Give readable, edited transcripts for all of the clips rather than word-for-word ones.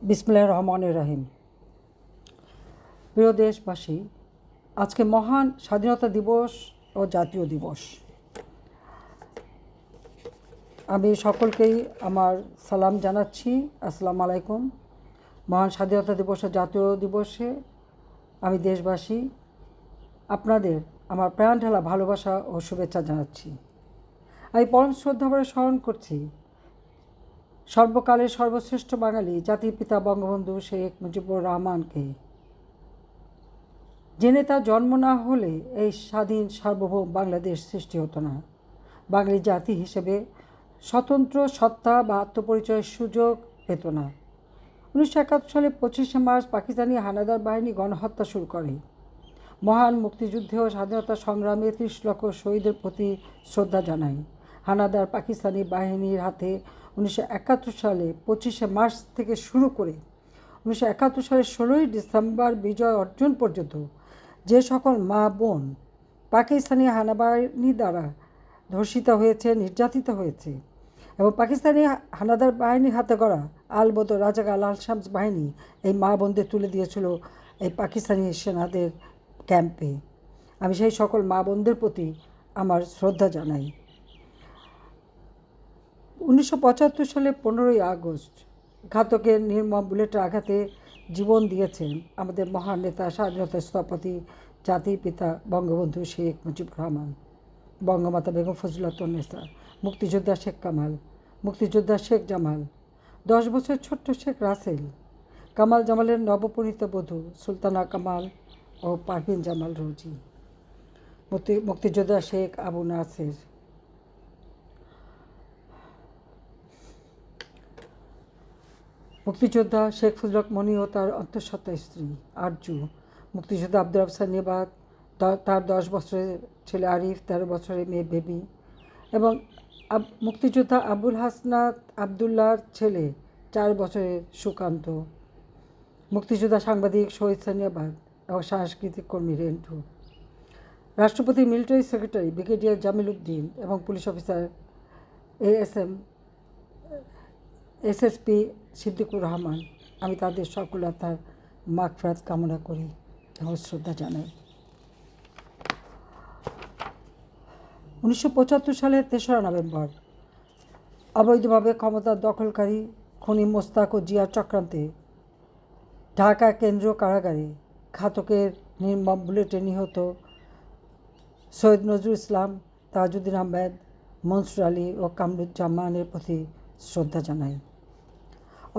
বিসমিল্লাহির রহমানির রহিম। প্রিয় দেশবাসী, আজকে মহান স্বাধীনতা দিবস ও জাতীয় দিবস। আমি সকলকেই আমার সালাম জানাচ্ছি। আসসালামু আলাইকুম। মহান স্বাধীনতা দিবস ও জাতীয় দিবসে আমি দেশবাসী আপনাদের আমার প্রাণ ঢালা ভালোবাসা ও শুভেচ্ছা জানাচ্ছি। আমি পরম শ্রদ্ধাভরে স্মরণ করছি সর্বকালের সর্বশ্রেষ্ঠ বাঙালি জাতির পিতা বঙ্গবন্ধু শেখ মুজিবুর রহমানকে। জেনে তার জন্ম না হলে এই স্বাধীন সার্বভৌম বাংলাদেশ সৃষ্টি হতো না। বাঙালি জাতি হিসেবে স্বতন্ত্র সত্তা বা আত্মপরিচয়ের সুযোগ পেত না। 1971 সালে 25শে মার্চ পাকিস্তানি হানাদার বাহিনী গণহত্যা শুরু করে। মহান মুক্তিযুদ্ধে ও স্বাধীনতা সংগ্রামে 30 লক্ষ শহীদের প্রতি শ্রদ্ধা জানাই। হানাদার পাকিস্তানি বাহিনীর হাতে 1971 সালে 25শে মার্চ থেকে শুরু করে 1971 সালের 16ই ডিসেম্বর বিজয় অর্জন পর্যন্ত যে সকল মা বোন পাকিস্তানি হানাবাহিনী দ্বারা ধর্ষিত হয়েছে, নির্যাতিত হয়েছে এবং পাকিস্তানি হানাদার বাহিনীর হাতে গড়া আলবদর রাজাকার লাল শামস বাহিনী এই মা বোনদের তুলে দিয়েছিল এই পাকিস্তানি সেনাদের ক্যাম্পে। আমি সেই সকল মা বোনদের প্রতি আমার শ্রদ্ধা জানাই। 1975 সালে 15ই আগস্ট ঘাতকের নির্মম বুলেটের আঘাতে জীবন দিয়েছেন আমাদের মহান নেতা, স্বাধীনতা স্থপতি, জাতির পিতা বঙ্গবন্ধু শেখ মুজিবুর রহমান, বঙ্গমাতা বেগম ফজিলাতুন্নেসা, মুক্তিযোদ্ধা শেখ কামাল, মুক্তিযোদ্ধা শেখ জামাল, 10 বছর ছোট্ট শেখ রাসেল, কামাল জামালের নবপরিণীত বধূ সুলতানা কামাল ও পারভিন জামাল রোজি, মুক্তিযোদ্ধা শেখ আবু নাসের, মুক্তিযোদ্ধা শেখ ফজলক মনি ও তার অন্তঃসত্ত্বা স্ত্রী আরজু, মুক্তিযোদ্ধা আব্দুল আফসার নেবাদ, তার 10 বছরের ছেলে আরিফ, 13 বছরের মেয়ে বেবি এবং মুক্তিযোদ্ধা আবুল হাসনাত আবদুল্লাহর ছেলে 4 বছরের সুকান্ত, মুক্তিযোদ্ধা সাংবাদিক শহীদ সানিয়াবাদ এবং সাংস্কৃতিক কর্মী রেন্টু, রাষ্ট্রপতির military secretary brigadier Jamil Uddin এবং police officer SSP Siddiqur Rahman. আমি তাদের সকলের তার মাগফিরাত কামনা করি এবং শ্রদ্ধা জানাই। 1975 সালের 3রা নভেম্বর অবৈধভাবে ক্ষমতা দখলকারী খুনি মোস্তাক ও জিয়া চক্রান্তে ঢাকা কেন্দ্রীয় কারাগারে ঘাতকের নির্মম বুলেটে নিহত সৈয়দ নজরুল ইসলাম, তাজউদ্দিন আহমেদ, মনসুর আলী ও কামরুজ্জামানের প্রতি শ্রদ্ধা জানাই।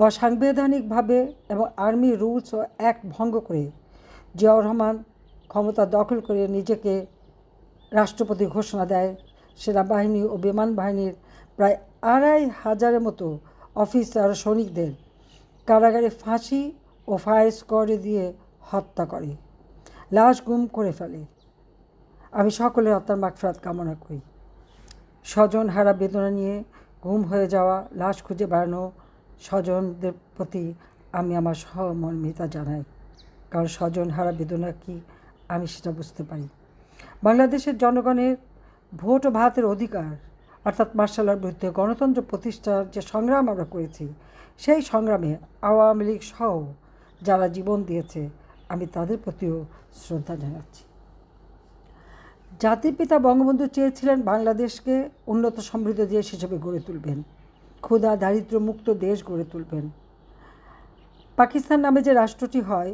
অসাংবিধানিকভাবে এবং আর্মি রুলস ও অ্যাক্ট ভঙ্গ করে জিয়াউর রহমান ক্ষমতা দখল করে নিজেকে রাষ্ট্রপতি ঘোষণা দেয়। সেনাবাহিনী ও বিমান বাহিনীর প্রায় 2500 মতো অফিসার ও সৈনিকদের কারাগারে ফাঁসি ও ফায়ার স্কোয়াডে দিয়ে হত্যা করে, লাশ গুম করে ফেলে। আমি সকলের আত্মার মাগফিরাত কামনা করি। স্বজন হারা বেদনা নিয়ে গুম হয়ে যাওয়া লাশ খুঁজে বেড়ানো স্বজনদের প্রতি আমি আমার সহমর্মিতা জানাই, কারণ স্বজন হারা বেদনা কি আমি সেটা বুঝতে পারি। বাংলাদেশের জনগণের ভোট ও ভাতের অধিকার অর্থাৎ মার্শালের বিরুদ্ধে গণতন্ত্র প্রতিষ্ঠার যে সংগ্রাম আমরা করেছি, সেই সংগ্রামে আওয়ামী লীগ সহ যারা জীবন দিয়েছে আমি তাদের প্রতিও শ্রদ্ধা জানাচ্ছি। জাতির পিতা বঙ্গবন্ধু চেয়েছিলেন বাংলাদেশকে উন্নত সমৃদ্ধ দেশ হিসেবে গড়ে তুলবেন, ক্ষুধা দারিদ্র্য মুক্ত দেশ গড়ে তুলবেন। পাকিস্তান নামে যে রাষ্ট্রটি হয়,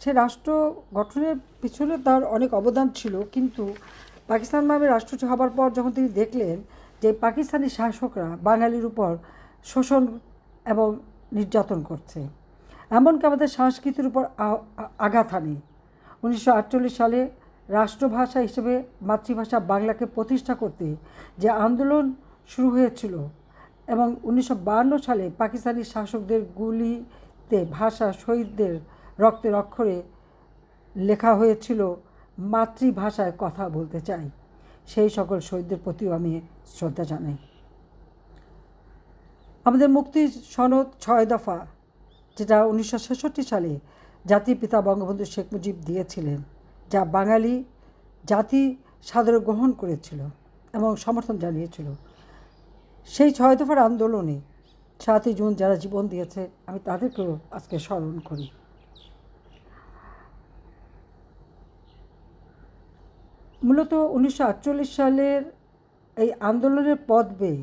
সে রাষ্ট্র গঠনের পিছনে তার অনেক অবদান ছিল, কিন্তু পাকিস্তান নামে রাষ্ট্রটি হবার পর যখন তিনি দেখলেন যে পাকিস্তানি শাসকরা বাঙালির উপর শোষণ এবং নির্যাতন করছে, এমনকি আমাদের সংস্কৃতির উপর আঘাত হানে, 1948 সালে রাষ্ট্রভাষা হিসেবে মাতৃভাষা বাংলাকে প্রতিষ্ঠা করতে যে আন্দোলন শুরু হয়েছিল এবং 1952 সালে পাকিস্তানি শাসকদের গুলিতে ভাষা শহীদদের রক্তের অক্ষরে লেখা হয়েছিল মাতৃভাষায় কথা বলতে চাই, সেই সকল শহীদদের প্রতিও আমি শ্রদ্ধা জানাই। আমাদের মুক্তি সনদ 6 দফা, যেটা 1966 সালে জাতির পিতা বঙ্গবন্ধু শেখ মুজিব দিয়েছিলেন, যা বাঙালি জাতি সাদরে গ্রহণ করেছিল এবং সমর্থন জানিয়েছিল, সেই 6 দফার আন্দোলনে 7ই জুন যারা জীবন দিয়েছে আমি তাদেরকেও আজকে স্মরণ করি। মূলত 1948 সালের এই আন্দোলনের পথ বেয়ে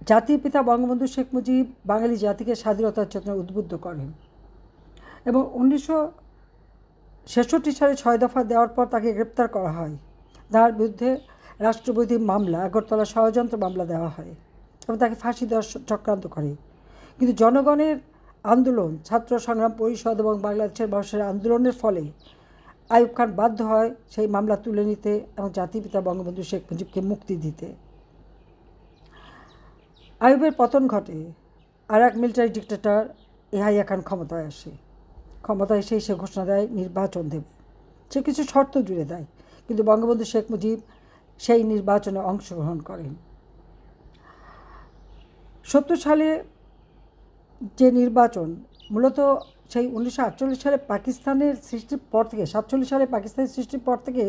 জাতির পিতা বঙ্গবন্ধু শেখ মুজিব বাঙালি জাতিকে স্বাধীনতার চেতনা উদ্বুদ্ধ করেন এবং 1966 সালে 6 দফা দেওয়ার পর তাকে গ্রেপ্তার করা হয়। তার বিরুদ্ধে রাষ্ট্রবিরোধী মামলা, আগরতলা ষড়যন্ত্র মামলা দেওয়া হয় এবং তাকে ফাঁসি দেওয়ার চক্রান্ত করে। কিন্তু জনগণের আন্দোলন, ছাত্র সংগ্রাম পরিষদ এবং বাংলাদেশের মানুষের আন্দোলনের ফলে আইয়ুব খান বাধ্য হয় সেই মামলা তুলে নিতে এবং জাতির পিতা বঙ্গবন্ধু শেখ মুজিবকে মুক্তি দিতে। আইয়ুবের পতন ঘটে, আর এক মিলিটারি ডিক্টেটর ইয়াহিয়া খান ক্ষমতায় আসে। ক্ষমতায় এসেই সে ঘোষণা দেয় নির্বাচন দেবে। সে কিছু শর্ত জুড়ে দেয়, কিন্তু বঙ্গবন্ধু শেখ মুজিব সেই নির্বাচনে অংশগ্রহণ করেন। 70 সালে যে নির্বাচন, মূলত সেই 1948 সালে পাকিস্তানের সৃষ্টির পর থেকে, 47 সালে পাকিস্তানের সৃষ্টির পর থেকে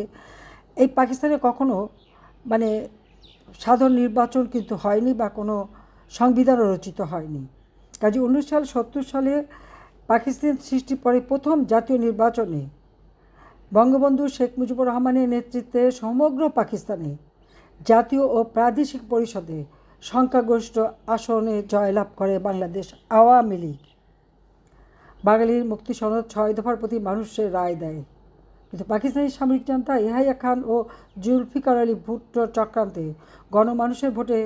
এই পাকিস্তানে কখনো মানে সাধারণ নির্বাচন কিন্তু হয়নি বা কোনো সংবিধানও রচিত হয়নি। কাজে 1970 সালে পাকিস্তান সৃষ্টির পরে প্রথম জাতীয় নির্বাচনে বঙ্গবন্ধু শেখ মুজিবুর রহমানের নেতৃত্বে সমগ্র পাকিস্তানে জাতীয় ও প্রাদেশিক পরিষদে সংখ্যাগরিষ্ঠ আসনে জয়লাভ করে বাংলাদেশ আওয়ামী লীগ। বাঙালির মুক্তি সনদ 6 দফার প্রতি মানুষের রায় দেয়, কিন্তু পাকিস্তানি সামরিক জনতা ইয়াহিয়া খান ও জুলফিকার আলী ভুট্টোর চক্রান্তে গণমানুষের ভোটে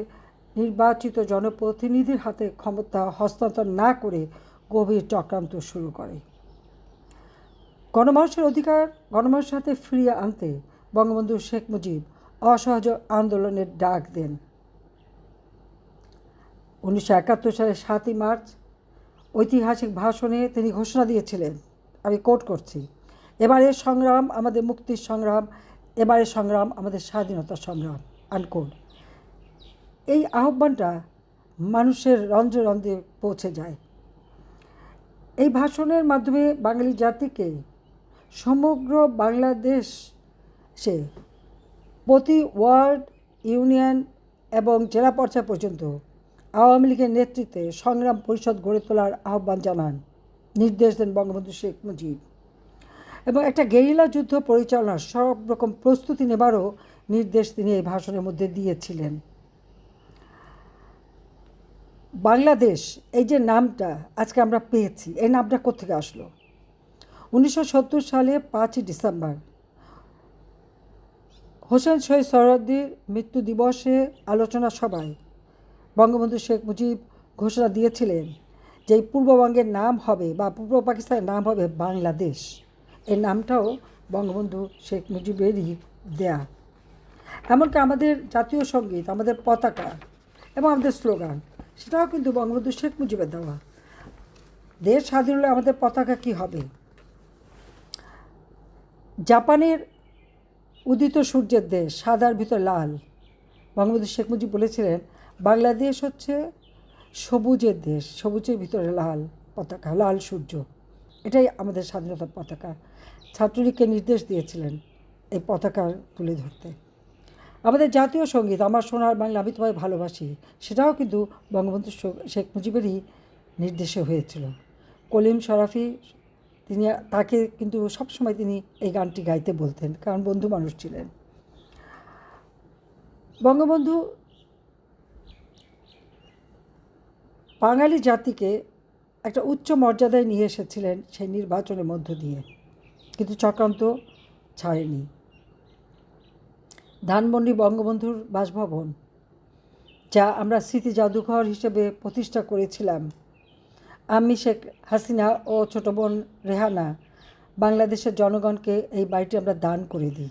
নির্বাচিত জনপ্রতিনিধির হাতে ক্ষমতা হস্তান্তর না করে গভীর চক্রান্ত শুরু করে। গণমানুষের অধিকার গণমানুষের হাতে ফিরিয়ে আনতে বঙ্গবন্ধু শেখ মুজিব অসহযোগ আন্দোলনের ডাক দেন। 1971 সালের 7ই মার্চ ঐতিহাসিক ভাষণে তিনি ঘোষণা দিয়েছিলেন, আমি কোট করছি, এবারের সংগ্রাম আমাদের মুক্তির সংগ্রাম, এবারের সংগ্রাম আমাদের স্বাধীনতার সংগ্রাম, আনকোট। এই আহ্বানটা মানুষের রন্ধ্রে রন্ধ্রে পৌঁছে যায়। এই ভাষণের মাধ্যমে বাঙালি জাতিকে সমগ্র বাংলাদেশে প্রতি ওয়ার্ড, ইউনিয়ন এবং জেলা পর্যায় পর্যন্ত আওয়ামী লীগের নেতৃত্বে সংগ্রাম পরিষদ গড়ে তোলার আহ্বান জানান, নির্দেশ দেন বঙ্গবন্ধু শেখ মুজিব, এবং একটা গেরিলা যুদ্ধ পরিচালনার সব রকম প্রস্তুতি নেবারও নির্দেশ তিনি এই ভাষণের মধ্যে দিয়েছিলেন। বাংলাদেশ, এই যে নামটা আজকে আমরা পেয়েছি, এই নামটা কোত্থেকে আসলো? 1970 সালে 5ই ডিসেম্বর হোসেন শহীদ সোহরাওয়ার্দীর মৃত্যু দিবসে আলোচনা সভায় বঙ্গবন্ধু শেখ মুজিব ঘোষণা দিয়েছিলেন যে এই পূর্ববঙ্গের নাম হবে বা পূর্ব পাকিস্তানের নাম হবে বাংলাদেশ। এই নামটাও বঙ্গবন্ধু শেখ মুজিবেরই দেয়া। এমনকি আমাদের জাতীয় সঙ্গীত, আমাদের পতাকা এবং আমাদের স্লোগান, সেটাও কিন্তু বঙ্গবন্ধু শেখ মুজিবের দেওয়া। দেশ স্বাধীন হলে আমাদের পতাকা কী হবে? জাপানের উদিত সূর্যের দেশ, সাদার ভিতর লাল। বঙ্গবন্ধু শেখ মুজিব বলেছিলেন বাংলাদেশ হচ্ছে সবুজের দেশ, সবুজের ভিতরে লাল পতাকা, লাল সূর্য, এটাই আমাদের স্বাধীনতার পতাকা। ছাত্রলীগকে নির্দেশ দিয়েছিলেন এই পতাকা তুলে ধরতে। আমাদের জাতীয় সঙ্গীত আমার সোনার বাংলা আমি তোমায় ভালোবাসি, সেটাও কিন্তু বঙ্গবন্ধু শেখ মুজিবেরই নির্দেশে হয়েছিল। কলিম শরাফি, তিনি তাকে কিন্তু সবসময় তিনি এই গানটি গাইতে বলতেন, কারণ বন্ধু মানুষ ছিলেন। বঙ্গবন্ধু বাঙালি জাতিকে একটা উচ্চ মর্যাদায় নিয়ে এসেছিলেন সেই নির্বাচনের মধ্য দিয়ে, কিন্তু চক্রান্ত ছাড়েনি। ধানমন্ডি বঙ্গবন্ধুর বাসভবন, যা আমরা স্মৃতি জাদুঘর হিসেবে প্রতিষ্ঠা করেছিলাম, আমি শেখ হাসিনা ও ছোট বোন রেহানা বাংলাদেশের জনগণকে এই বাড়িটি আমরা দান করে দিই।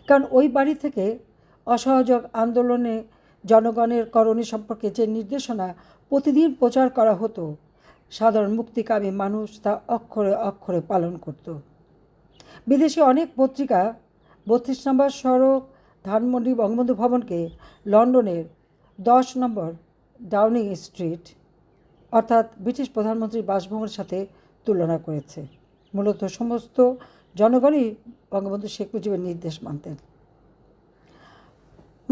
কারণ ওই বাড়ি থেকে অসহযোগ আন্দোলনে জনগণের করণীয় সম্পর্কে যে নির্দেশনা প্রতিদিন প্রচার করা হতো, সাধারণ মুক্তিকামী মানুষ তা অক্ষরে অক্ষরে পালন করত। বিদেশি অনেক পত্রিকা 32 নম্বর সড়ক ধানমন্ডি বঙ্গবন্ধু ভবনকে লন্ডনের 10 নম্বর ডাউনিং স্ট্রিট অর্থাৎ ব্রিটিশ প্রধানমন্ত্রীর বাসভবনের সাথে তুলনা করেছে। মূলত সমস্ত জনগণই বঙ্গবন্ধু শেখ মুজিবের নির্দেশ মানতেন।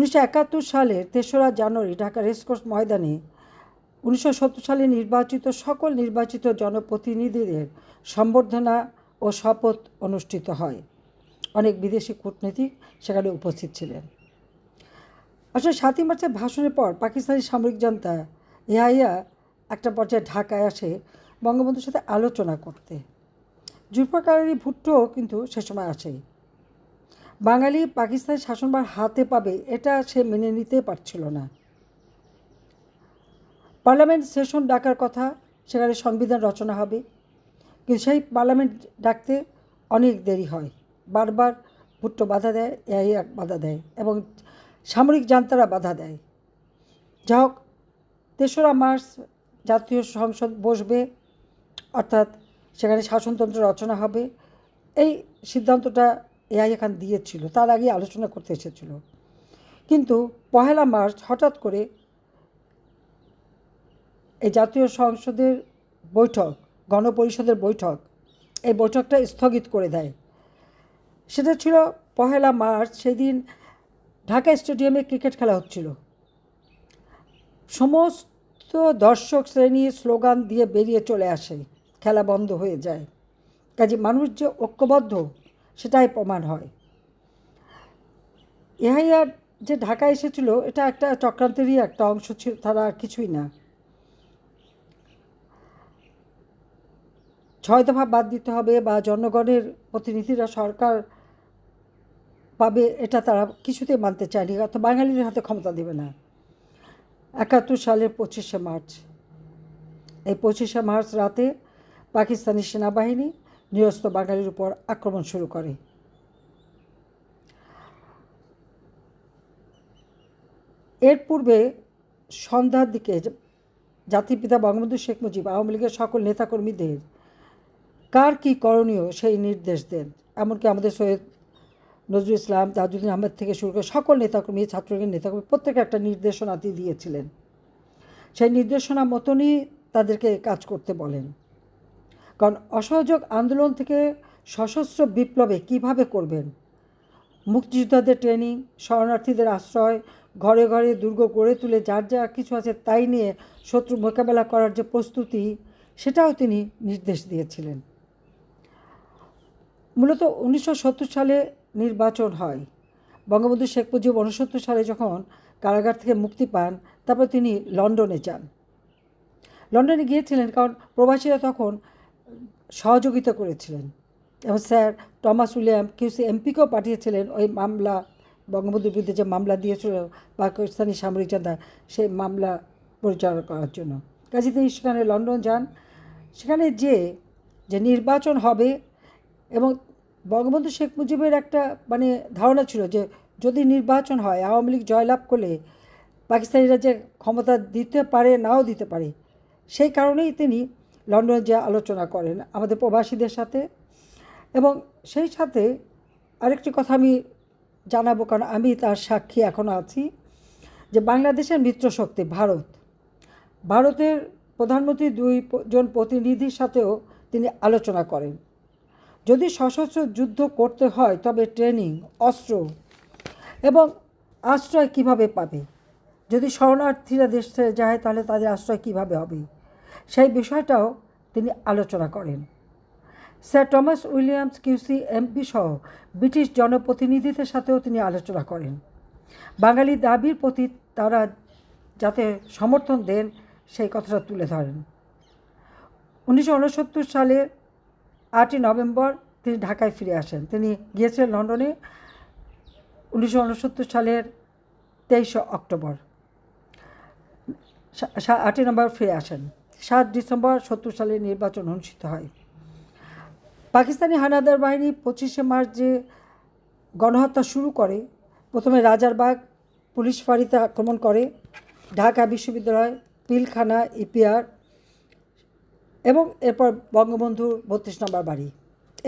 1971 সালের 3রা জানুয়ারি ঢাকা রেসকোর্স ময়দানে 1970 সালে নির্বাচিত সকল নির্বাচিত জনপ্রতিনিধিদের সম্বর্ধনা ও শপথ অনুষ্ঠিত হয়। অনেক বিদেশি কূটনীতিক সেখানে উপস্থিত ছিলেন। আসলে 7ই মার্চের ভাষণের পর পাকিস্তানি সামরিক জনতা ইয়াহিয়া একটা পর্যায়ে ঢাকায় আসে বঙ্গবন্ধুর সাথে আলোচনা করতে। জুলফিকার আলী ভুট্টো কিন্তু সে সময় আসে। বাঙালি পাকিস্তানের শাসনভার হাতে পাবে এটা সে মেনে নিতে পারছিল না। পার্লামেন্ট সেশন ডাকার কথা, সেখানে সংবিধান রচনা হবে, কিন্তু সেই পার্লামেন্ট ডাকতে অনেক দেরি হয়। বারবার ভুট্টো বাধা দেয়, ইয়াহিয়া বাধা দেয় এবং সামরিক জান্তারা বাধা দেয়। যা হোক, 3রা মার্চ জাতীয় সংসদ বসবে, অর্থাৎ সেখানে শাসনতন্ত্র রচনা হবে। এই সিদ্ধান্তটা ইয়াহিয়া খান দিয়েছিল, তার আগে আলোচনা করতে এসেছিল। কিন্তু 1 মার্চ হঠাৎ করে এই জাতীয় সংসদের বৈঠক, গণপরিষদের বৈঠক, এই বৈঠকটা স্থগিত করে দেয়। সেটা ছিল 1 মার্চ, সেদিন ঢাকা স্টেডিয়ামে ক্রিকেট খেলা হচ্ছিল। সমস্ত দর্শক শ্রেণী স্লোগান দিয়ে বেরিয়ে চলে আসে, খেলা বন্ধ হয়ে যায়। কাজে মানুষ যে ঐক্যবদ্ধ সেটাই প্রমাণ হয়। ইয়াহিয়া যে ঢাকা এসেছিল এটা একটা চক্রান্তেরই একটা অংশ ছিল, তারা আর কিছুই না। 6 দফা বাদ দিতে হবে বা জনগণের প্রতিনিধিরা সরকার পাবে, এটা তারা কিছুতেই মানতে চায়নি, অর্থাৎ বাঙালির হাতে ক্ষমতা দেবে না। 71 সালের 25শে মার্চ, এই 25শে মার্চ রাতে পাকিস্তানি সেনাবাহিনী নিরস্ত্র বাঙালির উপর আক্রমণ শুরু করে। এর পূর্বে সন্ধ্যার দিকে জাতির পিতা বঙ্গবন্ধু শেখ মুজিব আওয়ামী লীগের সকল নেতাকর্মীদের কার কী করণীয় সেই নির্দেশ দেন। এমনকি আমাদের সৈয়দ নজরুল ইসলাম, তাজউদ্দিন আহমেদ থেকে শুরু করে সকল নেতাকর্মী, ছাত্রলীগের নেতাকর্মী প্রত্যেকে একটা নির্দেশনা দিয়েছিলেন। সেই নির্দেশনা মতনই তাদেরকে কাজ করতে বলেন। কারণ অসহযোগ আন্দোলন থেকে সশস্ত্র বিপ্লবে কিভাবে করবেন, মুক্তিযোদ্ধাদের ট্রেনিং, শরণার্থীদের আশ্রয়, ঘরে ঘরে দুর্গ গড়ে তুলে যার যা কিছু আছে তাই নিয়ে শত্রু মোকাবেলা করার যে প্রস্তুতি, সেটাও তিনি নির্দেশ দিয়েছিলেন। মূলত 1970 সালে নির্বাচন হয়। বঙ্গবন্ধু শেখ মুজিব 1969 সালে যখন কারাগার থেকে মুক্তি পান, তারপর তিনি লন্ডনে যান। লন্ডনে গিয়েছিলেন কারণ প্রবাসীরা তখন সহযোগিতা করেছিলেন এবং স্যার টমাস উইলিয়াম কিউসি এমপিকেও পাঠিয়েছিলেন ওই মামলা, বঙ্গবন্ধুর বিরুদ্ধে যে মামলা দিয়েছিল পাকিস্তানি সামরিক জনতা, সেই মামলা পরিচালনা করার জন্য। কাজে তিনি সেখানে লন্ডন যান। সেখানে যে নির্বাচন হবে এবং বঙ্গবন্ধু শেখ মুজিবের একটা ধারণা ছিল যে যদি নির্বাচন হয়, আওয়ামী লীগ জয়লাভ করলে পাকিস্তানিরা যে ক্ষমতা দিতে পারে নাও দিতে পারে, সেই কারণেই তিনি লন্ডনে যে আলোচনা করেন আমাদের প্রবাসীদের সাথে। এবং সেই সাথে আরেকটি কথা আমি জানাবো, কারণ আমি তার সাক্ষী এখনও আছি, যে বাংলাদেশের মিত্রশক্তি ভারতের প্রধানমন্ত্রী 2 জন প্রতিনিধির সাথেও তিনি আলোচনা করেন। যদি সশস্ত্র যুদ্ধ করতে হয় তবে ট্রেনিং, অস্ত্র এবং আশ্রয় কিভাবে পাবে, যদি শরণার্থীরা দেশ ছেড়ে যায় তাহলে তাদের আশ্রয় কিভাবে হবে, সেই বিষয়টাও তিনি আলোচনা করেন। Sir Thomas Williams QC MP সহ ব্রিটিশ জনপ্রতিনিধিদের সাথেও তিনি আলোচনা করেন। বাঙালি দাবির প্রতি তারা যাতে সমর্থন দেন সেই কথাটা তুলে ধরেন। 1969 সালের 8ই নভেম্বর তিনি ঢাকায় ফিরে আসেন। তিনি গিয়েছিলেন লন্ডনে 1969 সালের 23 অক্টোবর, 8ই নভেম্বর ফিরে আসেন। 7 ডিসেম্বর 70 সালে নির্বাচন অনুষ্ঠিত হয়। পাকিস্তানি হানাদার বাহিনী 25শে মার্চ যে গণহত্যা শুরু করে, প্রথমে রাজারবাগ পুলিশ ফাঁড়িতে আক্রমণ করে, ঢাকা বিশ্ববিদ্যালয়, পিলখানা, ইপিআর এবং এরপর বঙ্গবন্ধুর 32 নম্বর বাড়ি।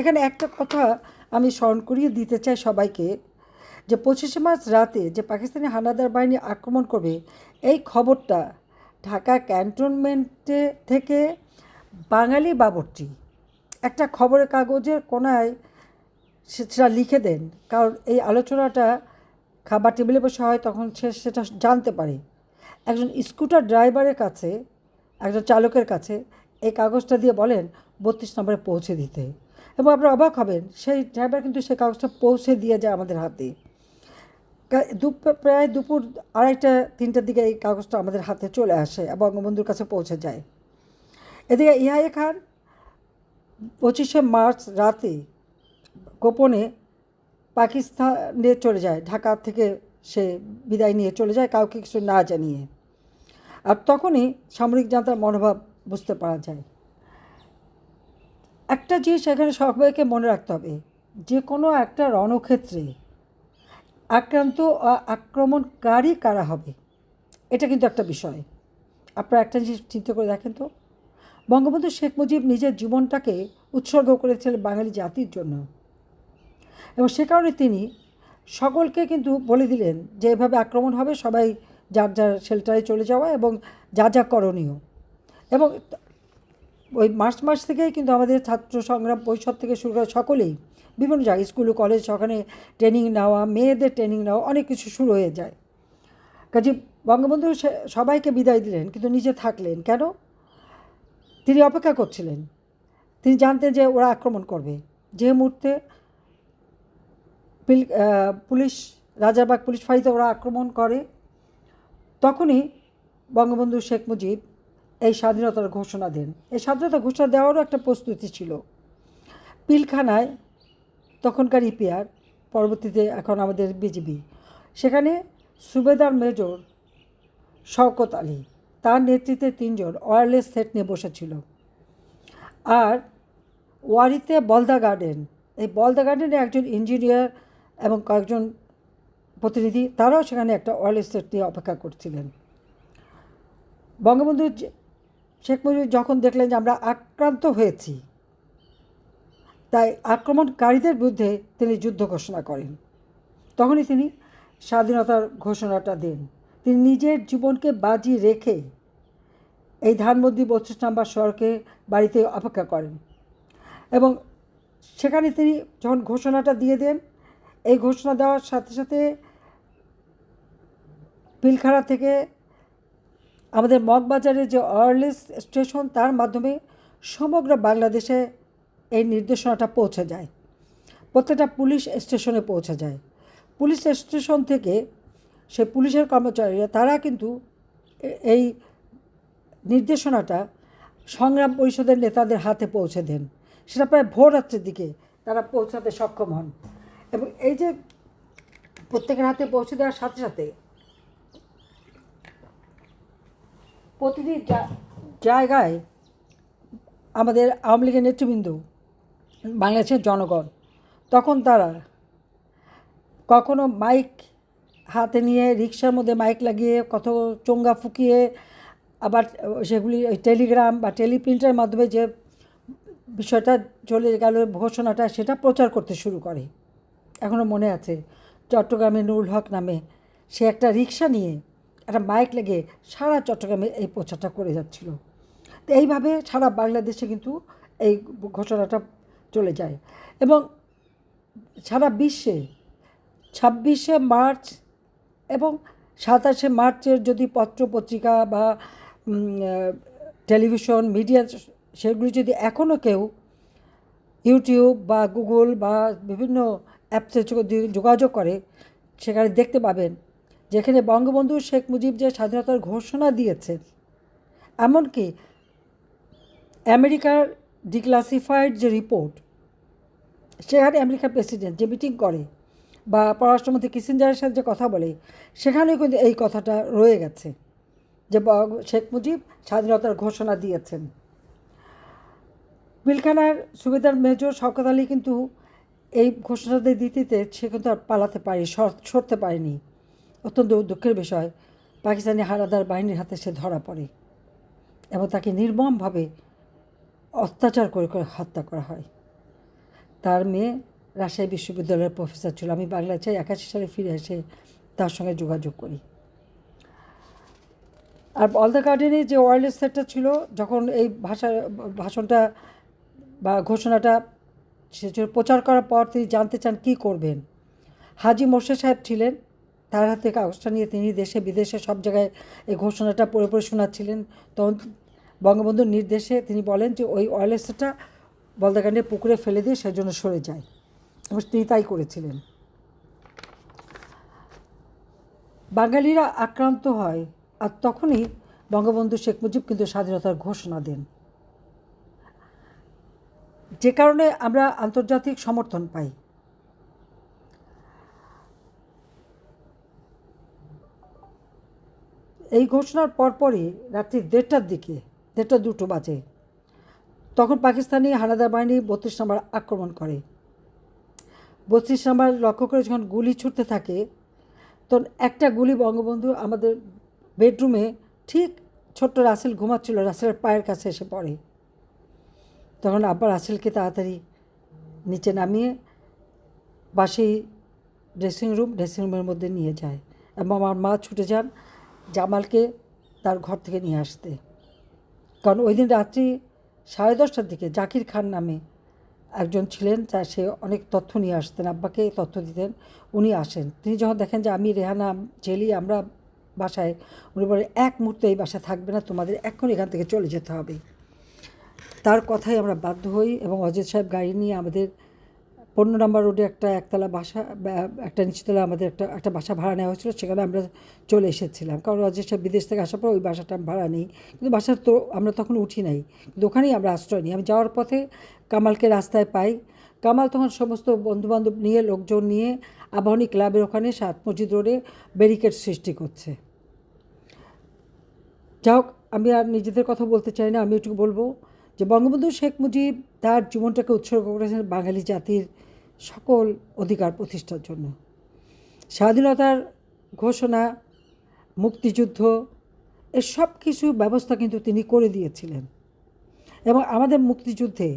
এখানে একটা কথা আমি স্মরণ করিয়ে দিতে চাই সবাইকে, যে 25শে মার্চ রাতে যে পাকিস্তানি হানাদার বাহিনী আক্রমণ করবে, এই খবরটা ঢাকা ক্যান্টনমেন্টে থেকে বাঙালি বাবরচি একটা খবরের কাগজের কোনায় সেটা লিখে দেন, কারণ এই আলোচনাটা খাবার টেবিলে বসে হয় তখন সে সেটা জানতে পারে। একজন স্কুটার ড্রাইভারের কাছে, একজন চালকের কাছে এই কাগজটা দিয়ে বলেন 32 নম্বরে পৌঁছে দিতে, এবং আপনারা অবাক হবেন সেই ড্রাইভার কিন্তু সেই কাগজটা পৌঁছে দিয়ে যায় আমাদের হাতে। প্রায় দুপুর 2:30-3টার দিকে এই কাগজটা আমাদের হাতে চলে আসে এবং বঙ্গবন্ধুর কাছে পৌঁছে যায়। এদিকে ইয়াহিয়া খান 25শে মার্চ রাতে গোপনে পাকিস্তানে চলে যায়, ঢাকা থেকে সে বিদায় নিয়ে চলে যায় কাউকে কিছু না জানিয়ে। আর তখনই সামরিক জান্তার মনোভাব বুঝতে পারা যায়। একটা জিনিস এখানে সবাইকে মনে রাখতে হবে, যে কোনো একটা রণক্ষেত্রে আক্রান্ত আক্রমণকারী কারা হবে, এটা কিন্তু একটা বিষয়। আপনারা একটা জিনিস চিন্তা করে দেখেন তো, বঙ্গবন্ধু শেখ মুজিব নিজের জীবনটাকে উৎসর্গ করেছিলেন বাঙালি জাতির জন্য, এবং সে কারণে তিনি সকলকে কিন্তু বলে দিলেন যে এভাবে আক্রমণ হবে, সবাই যার যার শেল্টারে চলে যাওয়া এবং যা যা করণীয়। এবং ওই মার্চ মাস থেকেই কিন্তু আমাদের ছাত্র সংগ্রাম পরিষদ থেকে শুরু করে সকলেই বিভিন্ন জায়গায় স্কুল কলেজ সেখানে ট্রেনিং নেওয়া, মেয়েদের ট্রেনিং নেওয়া, অনেক কিছু শুরু হয়ে যায়। কাজে বঙ্গবন্ধু সবাইকে বিদায় দিলেন কিন্তু নিজে থাকলেন কেন? তিনি অপেক্ষা করছিলেন। তিনি জানতেন যে ওরা আক্রমণ করবে। যে মুহূর্তে পুলিশ রাজারবাগ পুলিশ ফাঁড়িতে ওরা আক্রমণ করে, তখনই বঙ্গবন্ধু শেখ মুজিব এই স্বাধীনতার ঘোষণা দেন। এই স্বাধীনতা ঘোষণা দেওয়ারও একটা প্রস্তুতি ছিল। পিলখানায়, তখনকার ইপিআর, পরবর্তীতে এখন আমাদের বিজিবি, সেখানে সুবেদার মেজর শওকত আলী, তার নেতৃত্বে 3 জন ওয়্যারলেস সেট নিয়ে বসেছিল। আর ওয়ারিতে বলদা গার্ডেন, এই বলদা গার্ডেনে একজন ইঞ্জিনিয়ার এবং কয়েকজন প্রতিনিধি, তারাও সেখানে একটা ওয়্যারলেস সেট নিয়ে অপেক্ষা করছিলেন। বঙ্গবন্ধু শেখ মুজিব যখন দেখলেন যে আমরা আক্রান্ত হয়েছি, তাই আক্রমণকারীদের বিরুদ্ধে তিনি যুদ্ধ ঘোষণা করেন। তখনই তিনি স্বাধীনতার ঘোষণাটা দেন। তিনি নিজের জীবনকে বাজি রেখে এই ধানমন্ডি 32 নম্বর সড়কে বাড়িতে অপেক্ষা করেন, এবং সেখানে তিনি যখন ঘোষণাটা দিয়ে দেন, এই ঘোষণা দেওয়ার সাথে সাথে পিলখানা থেকে আমাদের মগবাজারের যে ওয়্যারলেস স্টেশন, তার মাধ্যমে সমগ্র বাংলাদেশে এই নির্দেশনাটা পৌঁছে যায়, প্রত্যেকটা পুলিশ স্টেশনে পৌঁছে যায়। পুলিশ স্টেশন থেকে সে পুলিশের কর্মচারীরা তারা কিন্তু এই নির্দেশনাটা সংগ্রাম পরিষদের নেতাদের হাতে পৌঁছে দেন। সেটা প্রায় ভোর রাত্রের দিকে তারা পৌঁছাতে সক্ষম হন, এবং এই যে প্রত্যেকের হাতে পৌঁছে দেওয়ার সাথে সাথে প্রতিটি জায়গায় আমাদের আওয়ামী লীগের নেতৃবৃন্দ, বাংলাদেশের জনগণ, তখন তারা কখনো মাইক হাতে নিয়ে রিক্সার মধ্যে মাইক লাগিয়ে কত চোঙ্গা ফুকিয়ে, আবার সেগুলি টেলিগ্রাম বা টেলিপ্রিন্টের মাধ্যমে যে বিষয়টা চলে গেল ঘোষণাটা, সেটা প্রচার করতে শুরু করে। এখনও মনে আছে চট্টগ্রামে নুরুল হক নামে সে একটা রিক্সা নিয়ে একটা মাইক লেগে সারা চট্টগ্রামে এই প্রচারটা করে যাচ্ছিল। তো এইভাবে সারা বাংলাদেশে কিন্তু এই ঘোষণাটা চলে যায়, এবং সারা বিশ্বে 26শে মার্চ এবং 27শে মার্চের যদি পত্রপত্রিকা বা টেলিভিশন মিডিয়া সেগুলি যদি এখনও কেউ ইউটিউব বা গুগল বা বিভিন্ন অ্যাপসে যোগাযোগ করে, সেখানে দেখতে পাবেন যেখানে বঙ্গবন্ধু শেখ মুজিব যে স্বাধীনতার ঘোষণা দিয়েছে, এমনকি আমেরিকার ডিক্লাসিফাইড যে রিপোর্ট, সেখানে আমেরিকার প্রেসিডেন্ট যে মিটিং করে বা পররাষ্ট্রমন্ত্রী কিসিঞ্জারের সাথে যে কথা বলে, সেখানেও কিন্তু এই কথাটা রয়ে গেছে যে শেখ মুজিব স্বাধীনতার ঘোষণা দিয়েছেন। পিলখানার সুবেদার মেজর শওকত আলী কিন্তু এই ঘোষণাটা দিতে সে কিন্তু আর পালাতে পারে, সরতে পারেনি। অত্যন্ত দুঃখের বিষয়, পাকিস্তানি হানাদার বাহিনীর হাতে সে ধরা পড়ে এবং তাকে নির্মমভাবে অত্যাচার করে হত্যা করা হয়। তার মেয়ে রাজশাহী বিশ্ববিদ্যালয়ের প্রফেসর ছিল। আমি বাংলাদেশে 81 সালে ফিরে এসে তার সঙ্গে যোগাযোগ করি। আর বলদা গার্ডেনে যে ওয়্যারলেস সেটটা ছিল, যখন এই ভাষণটা বা ঘোষণাটা সে প্রচার করার পর তিনি জানতে চান কী করবেন। হাজী মোর্শেদ সাহেব ছিলেন তার হাতে কাগজটা নিয়ে তিনি দেশে বিদেশে সব জায়গায় এই ঘোষণাটা পড়ে পড়ে শোনাচ্ছিলেন। তখন বঙ্গবন্ধুর নির্দেশে তিনি বলেন যে ওই ওয়্যারলেসটা বলদাকাণ্ডে পুকুরে ফেলে দিয়ে সেজন্য সরে যায়, এবং তিনি তাই করেছিলেন। বাঙালিরা আক্রান্ত হয়, আর তখনই বঙ্গবন্ধু শেখ মুজিব কিন্তু স্বাধীনতার ঘোষণা দেন, যে কারণে আমরা আন্তর্জাতিক সমর্থন পাই। এই ঘোষণার পরপরই রাত্রি 1:30টার দিকে, 1:30-2 বাজে, তখন পাকিস্তানি হানাদার বাহিনী 32 নম্বর আক্রমণ করে। 32 নম্বর লক্ষ্য করে যখন গুলি ছুটতে থাকে, তখন একটা গুলি বঙ্গবন্ধু আমাদের বেডরুমে, ঠিক ছোট্ট রাসেল ঘুমাচ্ছিল, রাসেলের পায়ের কাছে এসে পড়ে। তখন আব্বা রাসেলকে তাড়াতাড়ি নিচে নামিয়ে পাশেই ড্রেসিং রুমের মধ্যে নিয়ে যায়, এবং আমার মা ছুটে যান জামালকে তার ঘর থেকে নিয়ে আসতে। কারণ ওই দিন রাত্রি 10:30টার দিকে জাকির খান নামে একজন ছিলেন, যা সে অনেক তথ্য নিয়ে আসতেন, আব্বাকে তথ্য দিতেন। উনি আসেন, তিনি যখন দেখেন যে আমি, রেহানা, জেলি আমরা বাসায়, উনি বলেন এক মুহূর্তে এই বাসায় থাকবে না, তোমাদের এখন এখান থেকে চলে যেতে হবে। তার কথাই আমরা বাধ্য হই, এবং অজিত সাহেব গাড়ি নিয়ে আমাদের 15 নম্বর রোডে একটা একতলা বাসা, একটা নিচতলা আমাদের একটা বাসা ভাড়া নেওয়া হয়েছিল, সেখানে আমরা চলে এসেছিলাম। কারণ অজিত সাহেব বিদেশ থেকে আসার পর ওই বাসাটা ভাড়া নেই, কিন্তু বাসার তো আমরা তখন উঠি নাই, কিন্তু ওখানেই আমরা আশ্রয় নিই। আমি যাওয়ার পথে কামালকে রাস্তায় পাই। কামাল তখন সমস্ত বন্ধুবান্ধব নিয়ে, লোকজন নিয়ে আবাহনী ক্লাবের ওখানে 7 মসজিদ রোডে ব্যারিকেড সৃষ্টি করছে। যাই হোক, আমি আর নিজেদের কথা বলতে চাই না, আমি এটুকু বলবো যে বঙ্গবন্ধু শেখ মুজিব তার জীবনটাকে উৎসর্গ করেছেন বাঙালি জাতির সকল অধিকার প্রতিষ্ঠার জন্য। স্বাধীনতার ঘোষণা, মুক্তিযুদ্ধ, এর সব কিছু ব্যবস্থা কিন্তু তিনি করে দিয়েছিলেন, এবং আমাদের মুক্তিযুদ্ধে